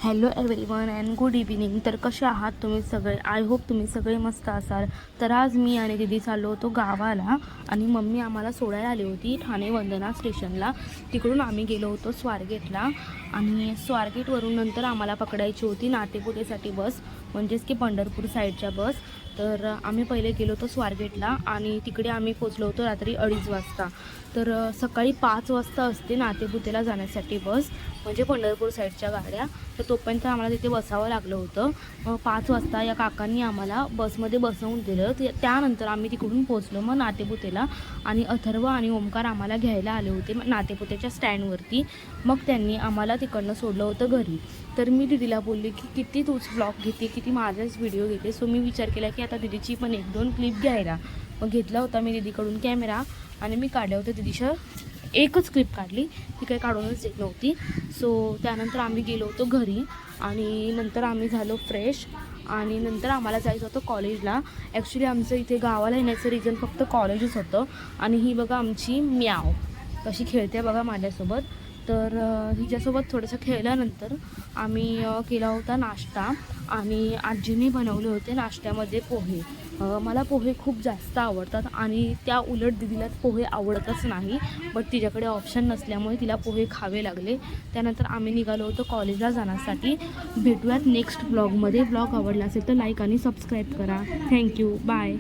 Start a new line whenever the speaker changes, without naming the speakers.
Hello everyone and good evening. तर कसे आहात तुम्ही सगळे? आय होप तुम्ही सगळे मस्त असाल. तर आज मी आणि दीदी चाललो होतो गावाला आणि मम्मी आम्हाला सोडायला आली होती ठाणे वंदना स्टेशनला. तिकडून आम्ही गेलो होतो स्वारगेटला आणि स्वारगेटवरून नंतर आम्हाला पकडायची होती नातेपुतेसाठी बस, म्हणजेच की पंढरपूर साईडच्या बस. तर आम्ही पहिले गेलो होतो स्वारगेटला आणि तिकडे आम्ही पोचलो होतो रात्री 2:30 वाजता. तर सकाळी 5 वाजता असते नातेपुतेला जाण्यासाठी बस, म्हणजे पंढरपूर साईडच्या गाड्या. तर तोपर्यंत आम्हाला तिथे बसावं लागलं होतं. 5 वाजता या काकांनी आम्हाला बसमध्ये बसवून दिलं. त्यानंतर आम्ही तिकडून पोचलो मग नातेपुतेला आणि अथर्व आणि ओमकार आम्हाला घ्यायला आले होते नातेपुतेच्या स्टँडवरती. मग त्यांनी आम्हाला तिकडनं सोडलं होतं घरी. तर मी दीदीला बोलली की किती तूच ब्लॉग घेते, किती माझाच व्हिडिओ घेते. सो मी विचार केला की आता दीदीची पण 1-2 क्लिप घ्यायला. मग घेतला होता मी दीदीकडून कॅमेरा आणि मी काढल्या होत्या दीदीच्या. एकच क्लिप काढली, ती काही काढूनच देत नव्हती. सो त्यानंतर आम्ही गेलो होतो घरी आणि नंतर आम्ही झालो फ्रेश आणि नंतर आम्हाला जायचं होतं कॉलेजला. ॲक्च्युली आमचं इथे गावाला येण्याचं रिझन फक्त कॉलेजच होतं. आणि ही बघा आमची म्याव कशी खेळते बघा माझ्यासोबत. तर हिच्यासोबत थोडंसं खेळल्यानंतर आम्ही केला होता नाश्ता आणि आजीने बनवले होते नाश्त्यामध्ये पोहे. मला पोहे खूप जास्त आवडतात आणि त्या उलट दीदीला पोहे आवडतच नाही, बट तिच्याकडे ऑप्शन नसल्यामुळे तिला पोहे खावे लागले. त्यानंतर आम्ही निघालो होतो कॉलेजला जाण्यासाठी. भेटूयात नेक्स्ट ब्लॉगमध्ये. ब्लॉग आवडला असेल तर लाईक आणि सबस्क्राईब करा. Thank you, bye.